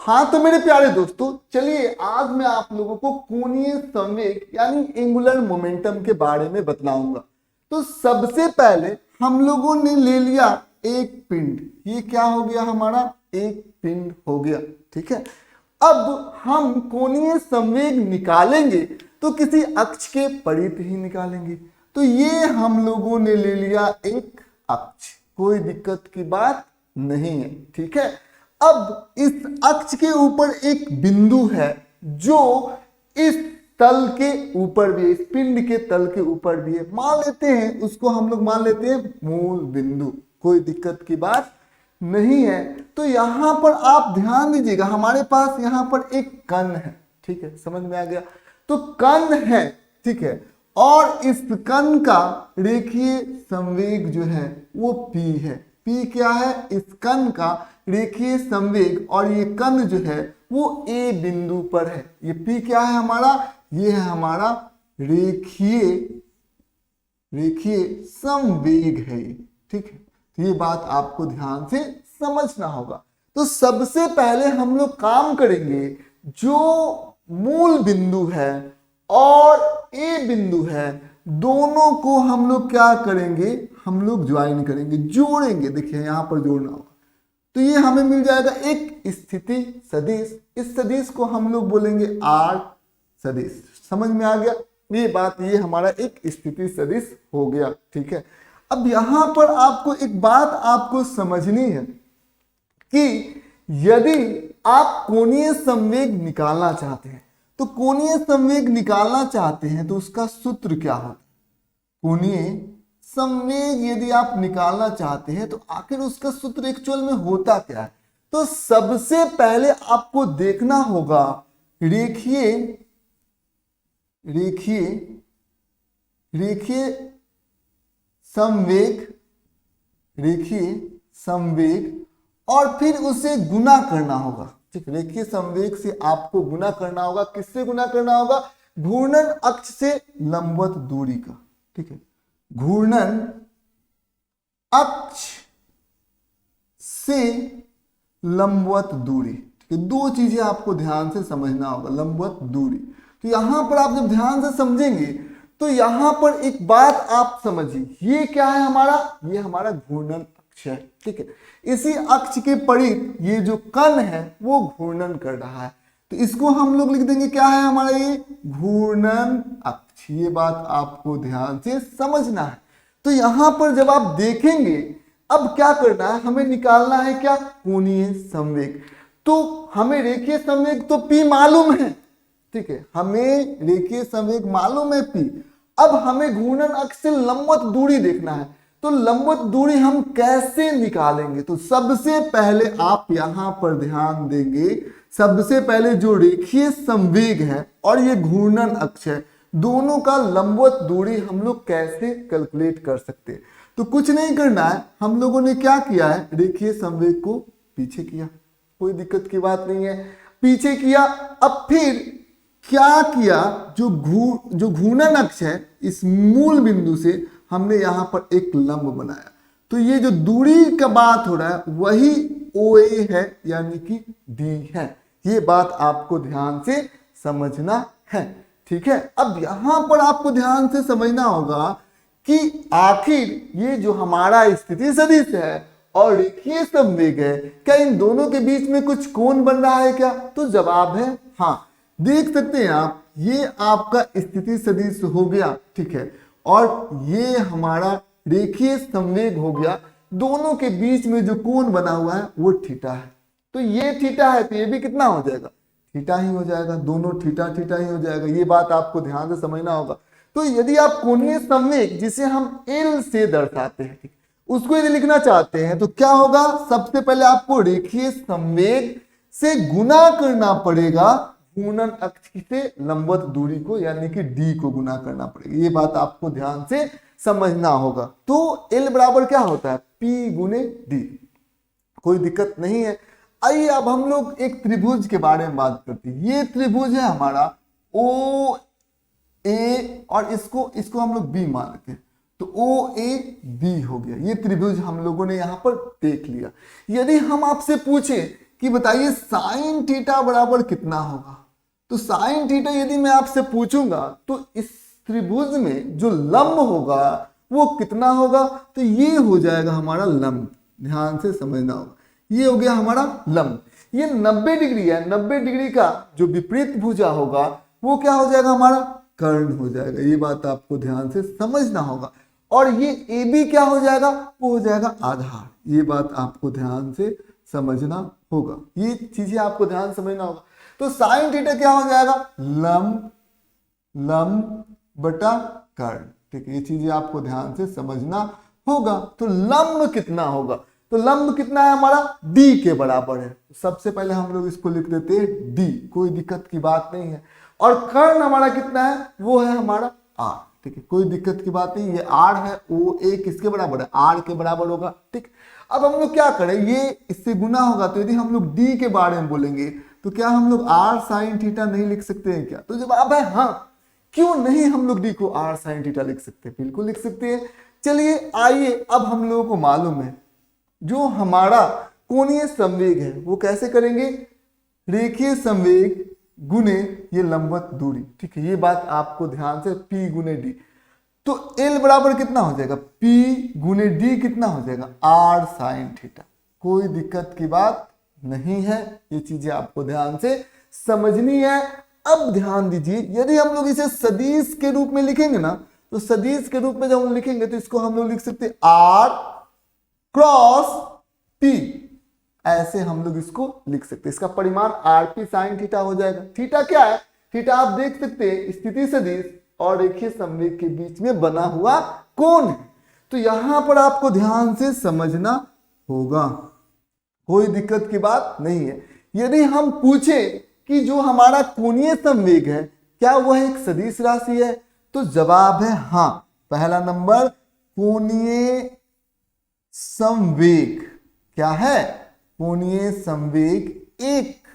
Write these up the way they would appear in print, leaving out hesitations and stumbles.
हाँ तो मेरे प्यारे दोस्तों, चलिए आज मैं आप लोगों को कोणीय संवेग यानी एंगुलर मोमेंटम के बारे में बतलाऊंगा। तो सबसे पहले हम लोगों ने ले लिया एक पिंड, ये क्या हो गया हमारा, एक पिंड हो गया, ठीक है। अब हम कोणीय संवेग निकालेंगे तो किसी अक्ष के परित ही निकालेंगे। तो ये हम लोगों ने ले लिया एक अक्ष, कोई दिक्कत की बात नहीं है, ठीक है। अब इस अक्ष के ऊपर एक बिंदु है जो इस तल के ऊपर भी है, इस पिंड के तल के ऊपर भी है, मान लेते हैं उसको हम लोग मान लेते हैं मूल बिंदु, कोई दिक्कत की बात नहीं है। तो यहां पर आप ध्यान दीजिएगा, हमारे पास यहां पर एक कण है, ठीक है, समझ में आ गया। तो कण है, ठीक है, और इस कण का रेखीय संवेग जो है वो P है। P क्या है, इस कण का रेखीय संवेग, और ये कण जो है वो A बिंदु पर है। ये P क्या है हमारा, ये है हमारा रेखीय संवेग है, ठीक है। तो ये बात आपको ध्यान से समझना होगा। तो सबसे पहले हम लोग काम करेंगे, जो मूल बिंदु है और A बिंदु है, दोनों को हम लोग क्या करेंगे, हम लोग ज्वाइन करेंगे, जोड़ेंगे। देखिए यहां पर जोड़ना होगा, तो ये हमें मिल जाएगा एक स्थिति सदिश। इस सदिश को हम लोग बोलेंगे R सदिश। समझ में आ गया ये बात, ये हमारा एक स्थिति सदिश हो गया, ठीक है। अब यहां पर आपको एक बात आपको समझनी है कि यदि आप कोणीय संवेग निकालना चाहते हैं, तो कोणीय संवेग निकालना चाहते हैं तो उसका सूत्र क्या होता है। कोणीय संवेग यदि आप निकालना चाहते हैं तो आखिर उसका सूत्र एक्चुअल में होता क्या है। तो सबसे पहले आपको देखना होगा रेखीय संवेग और फिर उसे गुना करना होगा, ठीक। रेखीय संवेग से आपको गुना करना होगा, किससे गुना करना होगा, घूर्णन अक्ष से लंबवत दूरी का, ठीक है। घूर्णन अक्ष से लंबवत दूरी, ठीक है। दो चीजें आपको ध्यान से समझना होगा, लंबवत दूरी। तो यहां पर आप जब ध्यान से समझेंगे तो यहां पर एक बात आप समझिए, ये क्या है हमारा, ये हमारा घूर्णन अक्ष है, ठीक है। इसी अक्ष के परित ये जो कण है वो घूर्णन कर रहा है, तो इसको हम लोग लिख देंगे क्या है हमारा, ये घूर्णन अक्ष। ये बात आपको ध्यान से समझना है। तो यहां पर जब आप देखेंगे, अब क्या करना है, हमें निकालना है क्या, कोणीय संवेग। तो हमें रेखीय संवेग तो P मालूम है, ठीक है, हमें रेखीय संवेग मालूम है P। अब हमें घूर्णन अक्ष से लंबवत दूरी देखना है। तो लंबवत दूरी हम कैसे निकालेंगे, तो सबसे पहले आप यहां पर ध्यान देंगे, सबसे पहले जो रेखीय संवेग है और ये घूर्णन अक्ष है, दोनों का लंबवत दूरी हम लोग कैसे कैलकुलेट कर सकते हैं। तो कुछ नहीं करना है, हम लोगों ने क्या किया है, रेखीय संवेग को पीछे किया, कोई दिक्कत की बात नहीं है, पीछे किया। अब फिर क्या किया, जो घूर्णन अक्ष है, इस मूल बिंदु से हमने यहां पर एक लंब बनाया। तो ये जो दूरी का बात हो रहा है वही OA है, यानी कि D है। ये बात आपको ध्यान से समझना है, ठीक है। अब यहां पर आपको ध्यान से समझना होगा कि आखिर ये जो हमारा स्थिति सदिश है और रेखीय संवेग है, क्या इन दोनों के बीच में कुछ कोण बन रहा है क्या, तो जवाब है हाँ। देख सकते हैं आप, ये आपका स्थिति सदिश हो गया, ठीक है, और ये हमारा रेखीय संवेग हो गया। दोनों के बीच में जो कोण बना हुआ है वो थीटा है। तो ये थीटा है तो ये भी कितना हो जाएगा, थीटा ही हो जाएगा, दोनों थीटा थीटा ही हो जाएगा। ये बात आपको ध्यान से समझना होगा। तो यदि आप कोणीय संवेग जिसे हम L से दर्शाते हैं, उसको यदि लिखना चाहते हैं तो क्या होगा, सबसे पहले आपको रेखीय संवेग से गुना करना पड़ेगा घूर्णन अक्ष से लंबवत दूरी को, यानी कि D को गुना करना पड़ेगा। ये बात आपको ध्यान से समझना होगा। तो L बराबर क्या होता है, P गुने D, कोई दिक्कत नहीं है। आइए अब हम लोग एक त्रिभुज के बारे में बात करते हैं। ये त्रिभुज है हमारा OA और इसको हम लोग B मान लेते हैं, तो OAB हो गया। ये त्रिभुज हम लोगों ने यहां पर देख लिया। यदि हम आपसे पूछे कि बताइए साइन थीटा बराबर कितना होगा। तो साइन थीटा यदि मैं आपसे पूछूंगा तो इस त्रिभुज में जो लंब होगा वो कितना होगा, तो ये हो जाएगा हमारा लंब। ध्यान से समझना होगा, ये हो गया हमारा लंब। ये 90 डिग्री है, 90 डिग्री का जो विपरीत भुजा होगा वो क्या हो जाएगा, हमारा कर्ण हो जाएगा। ये बात आपको ध्यान से समझना होगा। और ये ए बी क्या हो जाएगा, वो हो जाएगा आधार। ये बात आपको ध्यान से समझना होगा, ये चीजें आपको ध्यान से समझना होगा। तो साइन थीटा क्या हो जाएगा, लंब लंब बटा कर्ण। ठीक है, ये चीजें आपको ध्यान से समझना होगा। तो लंब कितना होगा, तो लंब कितना है हमारा, डी के बराबर है। सबसे पहले हम लोग इसको लिख देते हैं डी, कोई दिक्कत की बात नहीं है। और कर्ण हमारा कितना है, वो है हमारा आर। ठीक है, कोई दिक्कत की बात नहीं, ये आर है, ओ ए किसके बराबर है, आर के बराबर होगा। ठीक, अब हम लोग क्या करें, ये इससे गुना होगा, तो यदि हम लोग डी के बारे में बोलेंगे तो क्या हम लोग आर साइन थीटा नहीं लिख सकते हैं क्या, तो जवाब है हाँ। क्यों नहीं हम लोग डी को आर साइन थीटा लिख सकते हैं, बिल्कुल लिख सकते हैं। चलिए आइए, अब हम लोगों को मालूम है जो हमारा कोणीय संवेग है वो कैसे करेंगे, रेखीय संवेग गुने ये लंबवत दूरी। ठीक है, ये बात आपको ध्यान से, P गुने डी, तो L बराबर कितना हो जाएगा, P गुने डी कितना हो जाएगा, R साइन थीटा। कोई दिक्कत की बात नहीं है, ये चीजें आपको ध्यान से समझनी है। अब ध्यान दीजिए, यदि हम लोग इसे सदिश के रूप में लिखेंगे ना, तो सदिश के रूप में जब हम लिखेंगे तो इसको हम लोग लिख सकते हैं R क्रॉस P, ऐसे हम लोग इसको लिख सकते हैं। इसका परिमाण आरपी साइन थीटा हो जाएगा। थीटा क्या है, थीटा आप देख सकते हैं स्थिति सदिश और रेखीय संवेग के बीच में बना हुआ कोण है। तो यहां पर आपको ध्यान से समझना होगा, कोई दिक्कत की बात नहीं है। यदि हम पूछे कि जो हमारा कोणीय संवेग है क्या वह एक सदिश राशि है, तो जवाब है हाँ। पहला नंबर, कोणीय संवेग क्या है, कोणीय संवेग एक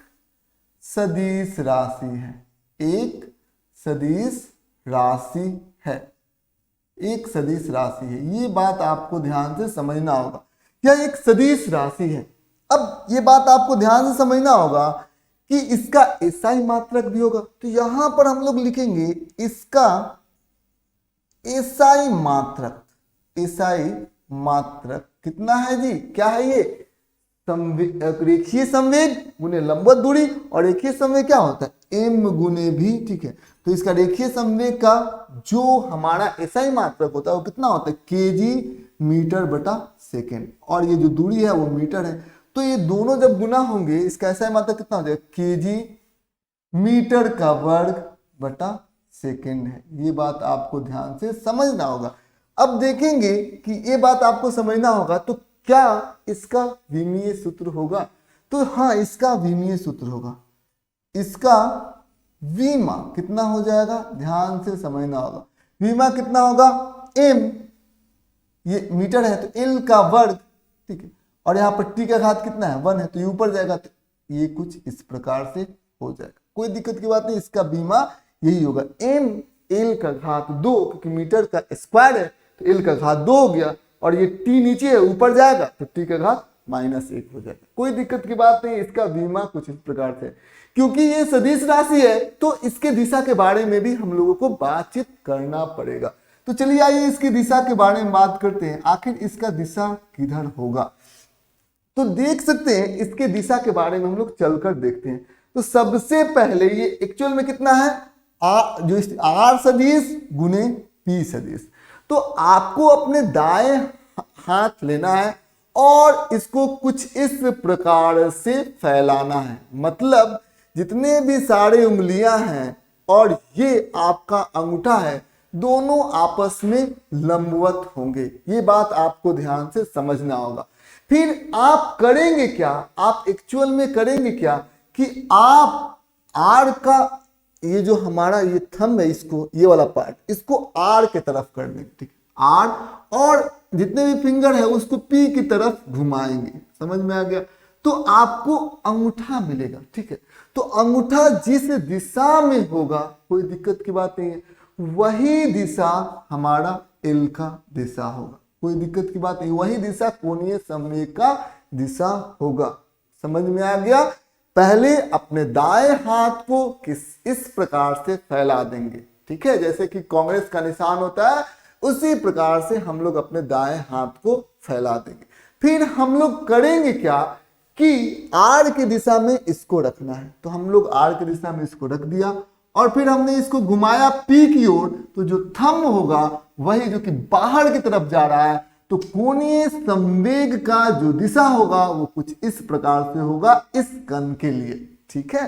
सदिश राशि है, एक सदिश राशि है, एक सदिश राशि है। ये बात आपको ध्यान से समझना होगा, यह एक सदिश राशि है। अब ये बात आपको ध्यान से समझना होगा कि इसका एसआई मात्रक भी होगा, तो यहां पर हम लोग लिखेंगे इसका एसआई मात्रक। एसआई मात्रक कितना है जी, क्या है ये, रेखीय संवेग गुने लंबवत दूरी, और रेखीय संवेग क्या होता है, एम गुने भी। ठीक है, तो इसका रेखीय संवेग का जो हमारा एसआई मात्रक होता है वो कितना होता है, केजी मीटर बटा सेकेंड, और ये जो दूरी है वो मीटर है। तो ये दोनों जब गुना होंगे इसका एसआई मात्रक कितना हो जाएगा, केजी मीटर का वर्ग बटा सेकेंड है। ये बात आपको ध्यान से समझना होगा। अब देखेंगे कि ये बात आपको समझना होगा, तो क्या इसका विमीय सूत्र होगा, तो हाँ इसका विमीय सूत्र होगा। इसका वीमा कितना हो जाएगा, ध्यान से समझना होगा। वीमा कितना होगा, एम, ये मीटर है तो एल का वर्ग। ठीक है, और यहाँ पर टी का घात कितना है, 1 है, तो ये ऊपर जाएगा, तो ये कुछ इस प्रकार से हो जाएगा। कोई दिक्कत की बात नहीं, इसका बीमा यही होगा, एम एल का घात 2, क्योंकि मीटर का स्क्वायर है तो एल का घात 2 हो गया, और ये टी नीचे है ऊपर जाएगा तो टी का घात -1 हो जाएगा। कोई दिक्कत की बात नहीं, इसका बीमा कुछ इस प्रकार से। क्योंकि ये सदिश राशि है तो इसके दिशा के बारे में भी हम लोगों को बातचीत करना पड़ेगा। तो चलिए आइए इसकी दिशा के बारे में बात करते हैं, आखिर इसका दिशा किधर होगा। तो देख सकते हैं इसके दिशा के बारे में हम लोग चलकर देखते हैं। तो सबसे पहले ये एक्चुअल में कितना है, जो आर सदिश गुने पी सदिश। तो आपको अपने दाएं हाथ लेना है और इसको कुछ इस प्रकार से फैलाना है, मतलब जितने भी सारे उंगलियां हैं और ये आपका अंगूठा है, दोनों आपस में लंबवत होंगे। ये बात आपको ध्यान से समझना होगा। फिर आप करेंगे क्या, आप एक्चुअल में करेंगे क्या कि आप आर का ये जो हमारा ये थंब है, इसको ये वाला पार्ट इसको आर के तरफ कर देंगे। ठीक है, आर, और जितने भी फिंगर है उसको पी की तरफ घुमाएंगे। समझ में आ गया, तो आपको अंगूठा मिलेगा। ठीक है, तो अंगूठा जिस दिशा में होगा, कोई दिक्कत की बात नहीं है, वही दिशा हमारा एल का दिशा होगा। कोई दिक्कत की बात नहीं, वही दिशा कोणीय संवेग का दिशा होगा। समझ में आ गया। पहले अपने दाएं हाथ को इस प्रकार से फैला देंगे, ठीक है, जैसे कि कांग्रेस का निशान होता है उसी प्रकार से हम लोग अपने दाएं हाथ को फैला देंगे। फिर हम लोग करेंगे क्या कि आर की दिशा में इसको रखना है, तो हम लोग आर की दिशा में इसको रख दिया और फिर हमने इसको घुमाया पी की ओर, तो जो थंब होगा वही जो कि बाहर की तरफ जा रहा है, तो कोणीय संवेग का जो दिशा होगा वो कुछ इस प्रकार से होगा इस कण के लिए, ठीक है।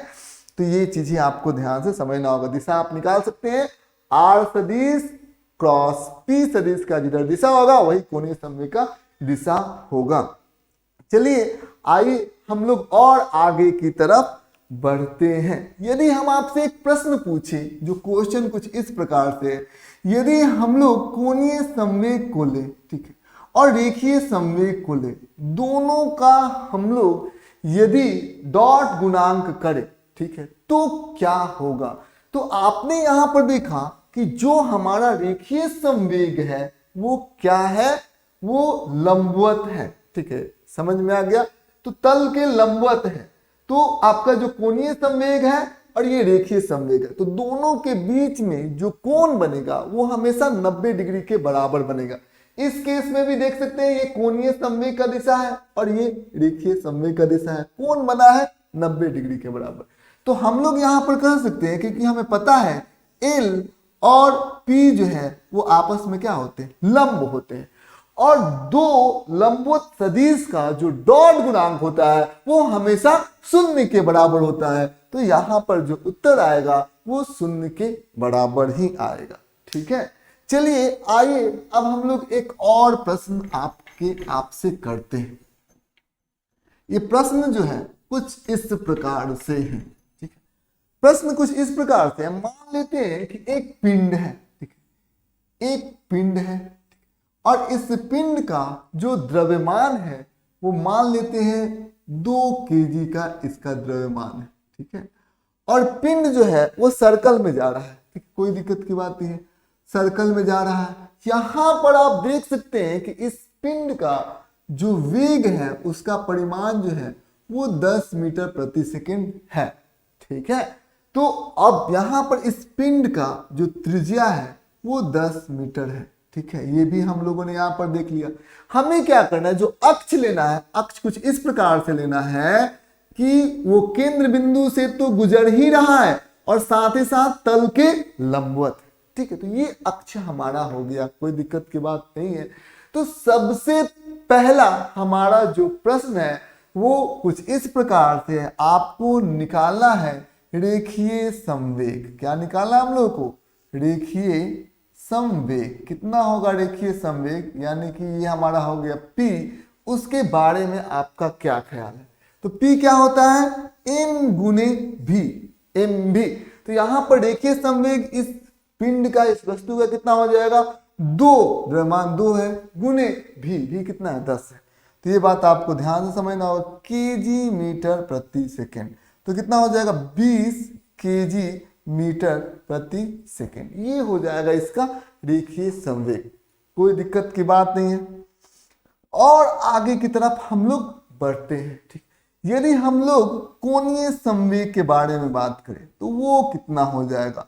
तो ये चीजें आपको ध्यान से समझना होगा। दिशा आप निकाल सकते हैं, आर सदिश क्रॉस पी सदिश का जिधर दिशा होगा वही कोणीय संवेग का दिशा होगा। चलिए आइए हम लोग और आगे की तरफ बढ़ते हैं। यदि हम आपसे एक प्रश्न पूछें, जो क्वेश्चन कुछ इस प्रकार से, यदि हम लोग कोणीय संवेग को ले, ठीक है, और रेखीय संवेग को ले, दोनों का हम लोग यदि डॉट गुणांक करें, ठीक है, तो क्या होगा। तो आपने यहां पर देखा कि जो हमारा रेखीय संवेग है वो क्या है, वो लंबवत है, ठीक है, समझ में आ गया। तो तल के लंबवत है, तो आपका जो कोणीय संवेग है और ये रेखीय संवेग है, तो दोनों के बीच में जो कोण बनेगा वो हमेशा 90 डिग्री के बराबर बनेगा। इस केस में भी देख सकते हैं ये कोणीय संवेग का दिशा है और ये रेखीय संवेग का दिशा है, कोण बना है 90 डिग्री के बराबर। तो हम लोग यहां पर कह सकते हैं क्योंकि हमें पता है एल और पी जो है वो आपस में क्या होते हैं, लंब होते हैं, और दो लंबवत सदिश का जो डॉट गुणांक होता है वो हमेशा 0 के बराबर होता है। तो यहां पर जो उत्तर आएगा वो 0 के बराबर ही आएगा, ठीक है। चलिए आइए अब हम लोग एक और प्रश्न आपसे करते हैं। ये प्रश्न जो है कुछ इस प्रकार से है, ठीक है। प्रश्न कुछ इस प्रकार से है, मान लेते हैं कि एक पिंड है, ठीक है, एक पिंड है और इस पिंड का जो द्रव्यमान है वो मान लेते हैं 2 kg का इसका द्रव्यमान है, ठीक है, और पिंड जो है वो सर्कल में जा रहा है, ठीक, कोई दिक्कत की बात नहीं है, सर्कल में जा रहा है। यहां पर आप देख सकते हैं कि इस पिंड का जो वेग है उसका परिमाण जो है वो 10 मीटर प्रति सेकंड है, ठीक है। तो अब यहां पर इस पिंड का जो त्रिज्या है वो 10 मीटर है, ठीक है, ये भी हम लोगों ने यहां पर देख लिया। हमें क्या करना है, जो अक्ष लेना है, अक्ष कुछ इस प्रकार से लेना है कि वो केंद्र बिंदु से तो गुजर ही रहा है और साथ ही साथ तल के लंबवत, ठीक है। तो ये अक्ष हमारा हो गया, कोई दिक्कत की बात नहीं है। तो सबसे पहला हमारा जो प्रश्न है वो कुछ इस प्रकार से है, आपको निकालना है रेखीय संवेग। क्या निकालना है हम लोग को, रेखीय संवेग। कितना होगा रेखीय संवेग, यानी कि ये हमारा हो गया P। उसके बारे में आपका क्या ख्याल है। तो P क्या होता है, m गुने v, mv। तो यहां पर रेखीय संवेग इस पिंड का, इस वस्तु का कितना हो जाएगा, 2, द्रव्यमान 2 है, गुने v कितना है, 10 है। तो ये बात आपको ध्यान से समझना होगा, kg मीटर प्रति सेकेंड। तो कितना हो जाएगा, 20 kg मीटर प्रति सेकेंड। ये हो जाएगा इसका रेखीय संवेग, कोई दिक्कत की बात नहीं है। और आगे की तरफ हम लोग बढ़ते हैं, ठीक। यदि हम लोग कोणीय संवेग के बारे में बात करें तो वो कितना हो जाएगा,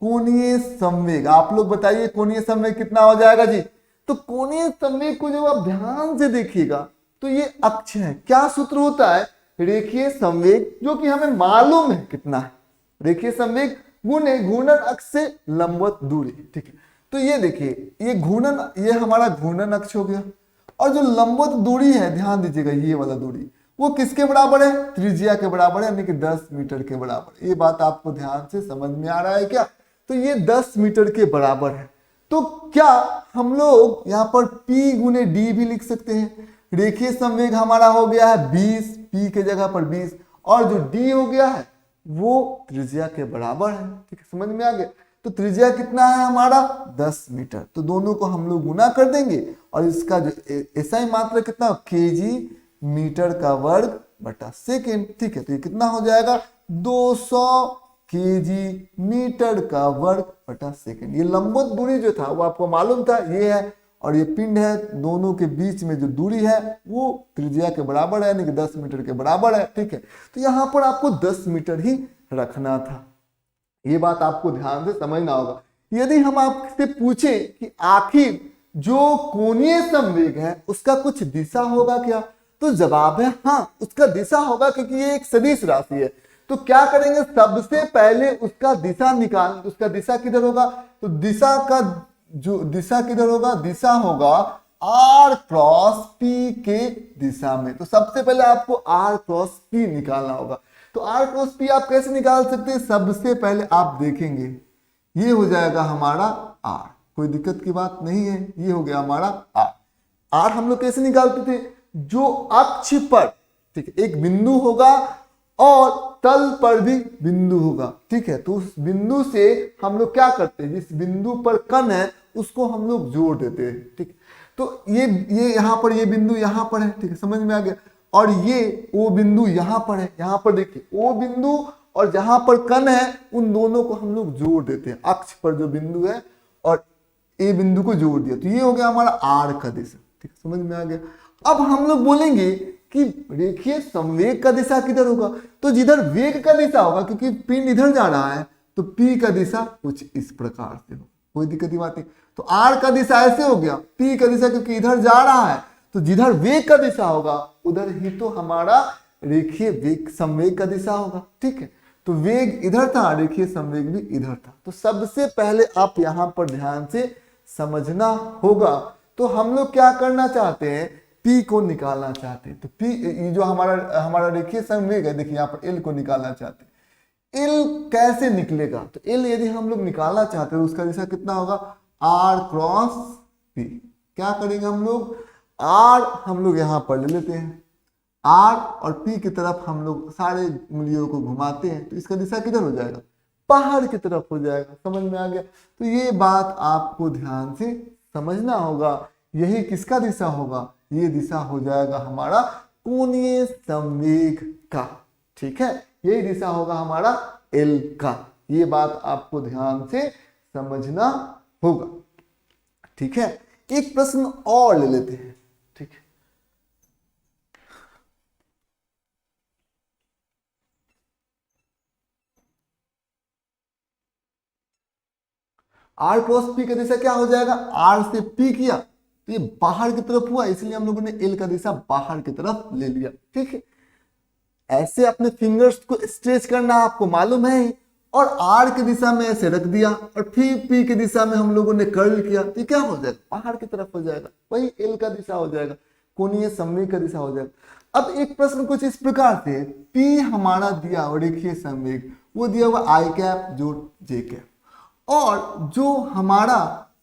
कोणीय संवेग, आप लोग बताइए कोणीय संवेग कितना हो जाएगा जी। तो कोणीय संवेग को जब आप ध्यान से देखिएगा तो ये अक्ष है, क्या सूत्र होता है, रेखीय संवेग, जो कि हमें मालूम है कितना है, रेखीय संवेग गुणे घूर्णन अक्ष से लंबवत दूरी, ठीक है। तो ये देखिए ये घूर्णन, ये हमारा घूर्णन अक्ष हो गया, और जो लंबवत दूरी है, ध्यान दीजिएगा ये वाला दूरी, वो किसके बराबर है, त्रिज्या के बराबर है, यानी कि 10 मीटर के बराबर। ये बात आपको ध्यान से समझ में आ रहा है क्या। तो ये 10 मीटर के बराबर है। तो क्या हम लोग यहाँ पर P गुने D भी लिख सकते हैं। रेखीय संवेग हमारा हो गया है 20, P के जगह पर 20, और जो D हो गया है वो त्रिज्या के बराबर है, ठीक है, समझ में आ गया। तो त्रिज्या कितना है हमारा, 10 मीटर। तो दोनों को हम लोग गुना कर देंगे और इसका जो SI मात्रा कितना, kg मीटर का वर्ग बटा सेकेंड, ठीक है। तो ये कितना हो जाएगा, 200 kg मीटर का वर्ग बटा सेकेंड। ये लंबवत दूरी जो था वो आपको मालूम था, ये है, और ये पिंड है, दोनों के बीच में जो दूरी है वो त्रिज्या के बराबर है, यानी कि 10 मीटर के बराबर है। ठीक है, तो यहाँ पर आपको 10 मीटर ही रखना था। ये बात आपको ध्यान से समझना होगा। यदि हम आपसे पूछे कि आखिर जो कोणीय संवेग है उसका कुछ दिशा होगा क्या, तो जवाब है हाँ, उसका दिशा होगा, क्योंकि ये एक सदिश राशि है। तो क्या करेंगे, सबसे पहले उसका दिशा निकाल, उसका दिशा किधर होगा, तो दिशा का जो दिशा किधर होगा, दिशा होगा r क्रॉस p के दिशा में। तो सबसे पहले आपको r क्रॉस p निकालना होगा। तो r क्रॉस p आप कैसे निकाल सकते हैं, सबसे पहले आप देखेंगे ये हो जाएगा हमारा r, कोई दिक्कत की बात नहीं है, ये हो गया हमारा r। हम लोग कैसे निकालते थे, जो अक्ष पर, ठीक है, एक बिंदु होगा और तल पर भी बिंदु होगा। ठीक है, तो उस बिंदु से हम लोग क्या करते हैं, जिस बिंदु पर कण है उसको हम लोग जोड़ देते हैं। ठीक, तो ये यहाँ पर, ये बिंदु यहाँ पर है। ठीक है, समझ में आ गया। और ये ओ बिंदु यहाँ पर है, यहाँ पर देखिए ओ बिंदु और जहां पर कण है उन दोनों को हम लोग जोड़ देते हैं। अक्ष पर जो बिंदु है और ए बिंदु को जोड़ दिया, तो ये हो गया हमारा आर का दिशा। ठीक, समझ में आ गया। अब हम लोग बोलेंगे कि रेखीय संवेग का दिशा किधर होगा, तो जिधर वेग का दिशा होगा, क्योंकि पिंड इधर जा रहा है तो पी का दिशा कुछ इस प्रकार से होगा, कोई दिक्कत की बात नहीं। तो आर का दिशा ऐसे हो गया, पी का दिशा क्योंकि इधर जा रहा है तो जिधर वेग का दिशा होगा उधर ही तो हमारा रेखीय वेग संवेग का दिशा होगा। ठीक है, तो वेग इधर था, रेखीय संवेग भी इधर था। तो सबसे पहले आप यहां पर ध्यान से समझना होगा। तो हम लोग क्या करना चाहते हैं, P को निकालना चाहते हैं। तो P, ये जो हमारा रेखीय संवेग है, देखिए यहाँ पर L को निकालना चाहते हैं। L कैसे निकलेगा, तो L यदि हम लोग निकालना चाहते हैं तो उसका दिशा कितना होगा, R क्रॉस P। क्या करेंगे हम लोग, R हम लोग यहाँ पर ले लेते हैं, R और P की तरफ हम लोग सारे मूल्यों को घुमाते हैं, तो इसका दिशा किधर हो जाएगा, पहाड़ की तरफ हो जाएगा। समझ में आ गया। तो ये बात आपको ध्यान से समझना होगा। यही किसका दिशा होगा, ये दिशा हो जाएगा हमारा कोणीय संवेग का। ठीक है, यही दिशा होगा हमारा L का। ये बात आपको ध्यान से समझना होगा। ठीक है, एक प्रश्न और ले लेते हैं। ठीक है, R क्रॉस P का दिशा क्या हो जाएगा, R से P किया तो ये बाहर की तरफ हुआ, इसलिए हम लोगों ने L का दिशा बाहर की तरफ ले लिया। ठीक है, ऐसे अपने फिंगर्स को स्ट्रेच करना आपको मालूम है, और R की दिशा में ऐसे रख दिया और फिर P की दिशा में हम लोगों ने कर्ल किया, तो क्या हो जाएगा, बाहर की तरफ हो जाएगा, वही L का दिशा हो जाएगा, कोणीय संवेग का दिशा हो जाएगा। अब एक प्रश्न कुछ इस प्रकार से, P हमारा दिया हुआ रेखीय संवेग, वो दिया हुआ आई कैप जोड़ जे कैप, और जो हमारा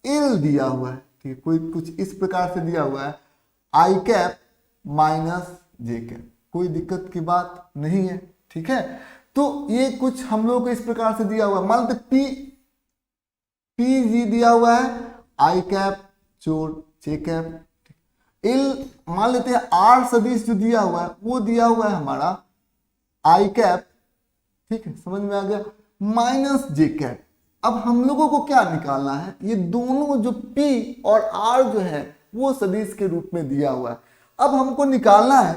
L दिया हुआ है, ठीक है, कोई कुछ इस प्रकार से दिया हुआ है, आई कैप माइनस जे कैप, कोई दिक्कत की बात नहीं है। ठीक है, तो ये कुछ हम लोग को इस प्रकार से दिया हुआ है। मान लो पी जी दिया हुआ है, आई कैप जोड़ जे कैप। L मान लेते हैं आर सदिश जो दिया हुआ है वो दिया हुआ है हमारा आई कैप, ठीक है, समझ में आ गया, माइनस जे कैप। अब हम लोगों को क्या निकालना है, ये दोनों जो P और R जो है वो सदिश के रूप में दिया हुआ है। अब हमको निकालना है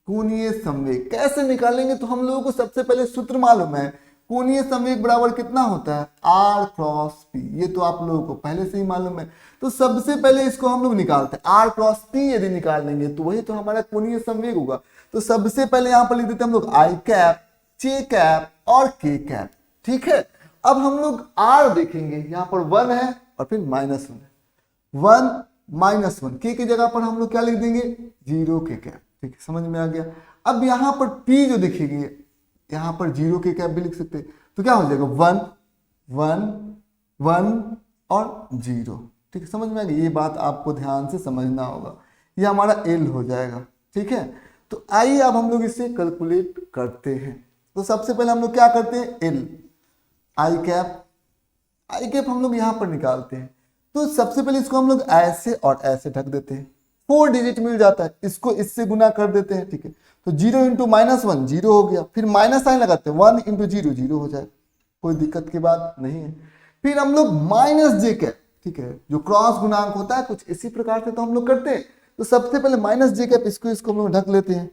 कोणीय संवेग। कैसे निकालेंगे, तो हम लोगों को सबसे पहले सूत्र मालूम है, कोणीय संवेग बराबर कितना होता है, R क्रॉस P। ये तो आप लोगों को पहले से ही मालूम है। तो सबसे पहले इसको हम लोग निकालते हैं, R क्रॉस P यदि निकाल लेंगे तो वही तो हमारा कोणीय संवेग होगा। तो सबसे पहले यहाँ पर लिख देते हैं हम लोग आई कैप, जे कैप और के कैप। ठीक है, अब हम लोग R देखेंगे, यहाँ पर 1 है और फिर -1 है, 1 -1, के की जगह पर हम लोग क्या लिख देंगे, 0 के कैप। ठीक है, समझ में आ गया। अब यहाँ पर P जो दिखेगी, यहाँ पर 0 के कैप भी लिख सकते हैं, तो क्या हो जाएगा 1 1 1 और 0। ठीक है, समझ में आ गया। ये बात आपको ध्यान से समझना होगा। ये हमारा L हो जाएगा। ठीक है, तो आइए अब हम लोग इसे कैलकुलेट करते हैं। तो सबसे पहले हम लोग क्या करते हैं, L आई कैप हम लोग यहाँ पर निकालते हैं। तो सबसे पहले इसको हम लोग ऐसे और ऐसे ढक देते हैं, 4 डिजिट मिल जाता है, इसको इससे गुना कर देते हैं। ठीक है, तो 0 इंटू -1 0 हो गया, फिर माइनस साइन लगाते हैं, 1 इंटू 0 0 हो जाए, कोई दिक्कत की बात नहीं है। फिर हम लोग माइनस जे कैप, ठीक है, जो क्रॉस गुणांक होता है कुछ इसी प्रकार से तो हम लोग करते हैं। तो सबसे पहले माइनस जे कैप इसको हम लोग ढक लेते हैं,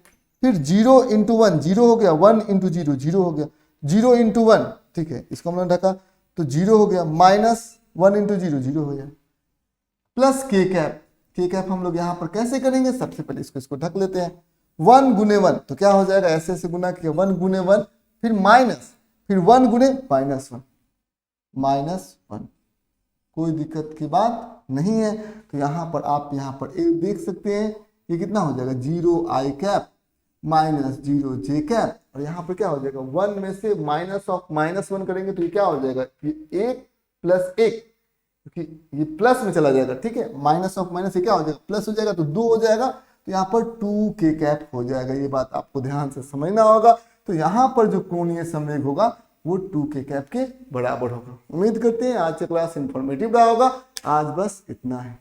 फिर 0 इंटू 1 जीरो हो गया, 1 इंटू 0 जीरो हो गया, 0 इंटू 1, ठीक है, इसको हम लोग ढका तो 0 हो गया, माइनस 1 इंटू 0 जीरो हो गया, प्लस के कैप हम लोग यहाँ पर कैसे करेंगे, सबसे पहले इसको ढक लेते हैं, 1 गुने 1 तो क्या हो जाएगा, ऐसे ऐसे गुना किया, 1 गुने 1 फिर माइनस, फिर 1 गुने -1, कोई दिक्कत की बात नहीं है। तो यहाँ पर आप यहाँ पर एक देख सकते हैं ये कितना हो जाएगा, 0 आई कैप माइनस 0 जे कैप, और यहाँ पर क्या हो जाएगा 1 में से माइनस ऑफ -1 करेंगे तो ये क्या हो जाएगा, ये 1 प्लस 1, क्योंकि ये प्लस में चला जाएगा, ठीक है, माइनस ऑफ माइनस ये क्या हो जाएगा, प्लस हो जाएगा तो 2 हो जाएगा, तो यहाँ पर 2 के कैप हो जाएगा। ये बात आपको ध्यान से समझना होगा। तो यहाँ पर जो कोणीय संवेग होगा वो 2 के कैप के बराबर होगा। उम्मीद करते हैं आज का क्लास इंफॉर्मेटिव रहा होगा। आज बस इतना है।